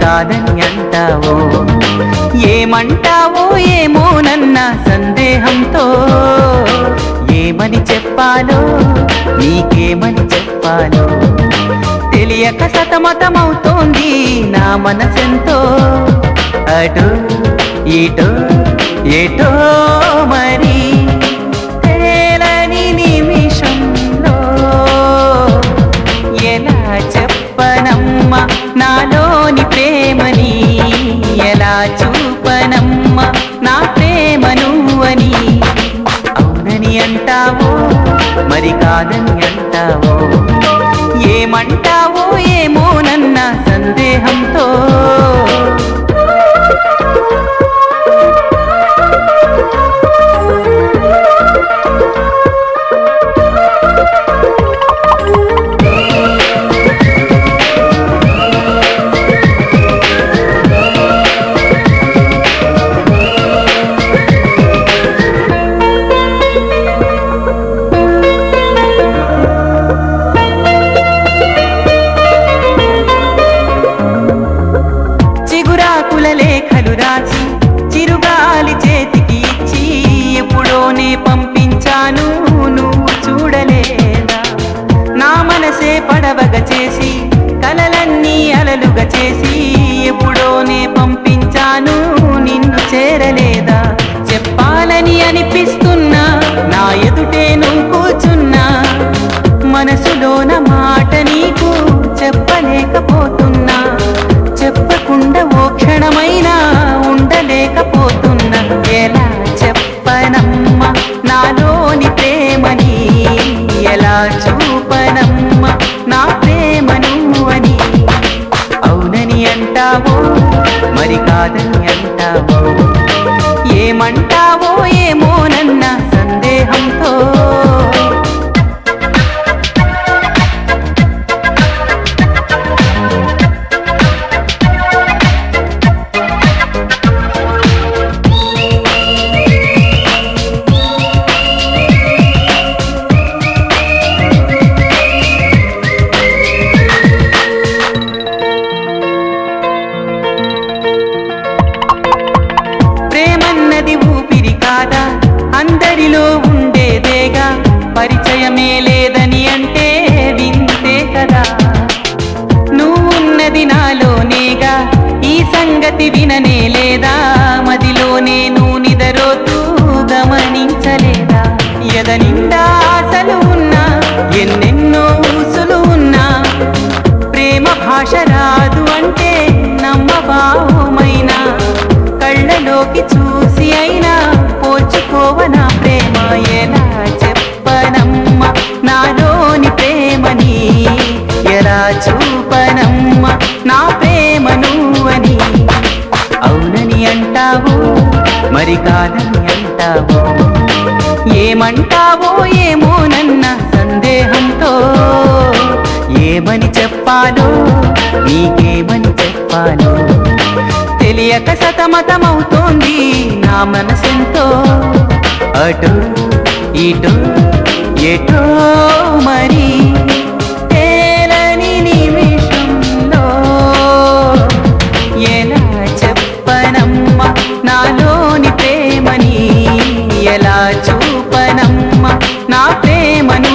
కాదని అంటావో, ఏమంటావో ఏమోనన్న సందేహంతో ఏమని చెప్పాలో నీకేమని చెప్పాలో తెలియక సతమతమవుతోంది నా మనసెంతో. అటో ఇటో ఎటో మరి తేలని నిమిషంలో ఎలా చెప్పనమ్మా నాలోని ప్రేమని, ఎలా చూపనమ్మా నా ప్రేమ నువ్వని. అవునని అంటావో మరి కాదని అంటావో, ఏమంటావో ఏమోనన్న సందేహంతో. లేఖలు రాసి చిరుగాలి చేతికి ఇచ్చి ఎప్పుడోనే పంపించాను నువ్వు చూడలేదా. నా మనసే పడవగా చేసి కలలన్నీ అలలుగా చేసి ఎప్పుడోనే పంపించాను నిన్ను చేరలేదా. చెప్పాలని అనిపిస్తున్నా నా ఎదుటే నువ్వు కూర్చున్నా, మనసులోన మాట నీకు చెప్పలేకపోతున్నా. చెప్పకుండా ఓ క్షణమైనా ఉండలేకపోతున్నా. ఎలా చెప్పనమ్మా నాలోని ప్రేమని, ఎలా చూపనమ్మా నా ప్రేమ నువ్వని. అవునని అంటావో మరి కాదని అంటావో, ఏమంటావో ఏమోనన్న సందేహంతో. ప్రేమన్నది ఊపిరి కాదా, అందరిలో ఉండేదేగా, పరిచయమే లేదని అంటే వింతే కదా. నువ్వున్నది నాలోనేగా, ఈ సంగతి విననే లేదా, మదిలోనే నువ్వు నిదరోతూ గమనించలేదా. ఎద నిండా ఆశలు ఉన్నా ఎన్నెన్నో ఊసులు ఉన్నా, ప్రేమ భాష రాదు అంటే నమ్మబావుమైనా, కళ్ళలోకి చూసి అయినా పోల్చుకోవనా ప్రేమ. ఎలా చెప్పనమ్మా నాలోని ప్రేమని, ఎలా చూపనమ్మా నా ప్రేమ నువ్వని. అవునని అంటావో మరి కాదని అంటావో, ఏమంటావో ఏమోనన్న సందేహంతో. ఏమని చెప్పాలో నీకేమని చెప్పాలో తెలియక సతమతమవుతోంది నా మనసెంతో. అటో ఇటో ఎటో మరి తేలని నిమిషంలో ఎలా చెప్పనమ్మా నాలోని ప్రేమని, ఎలా చూపనమ్మా నా ప్రేమను.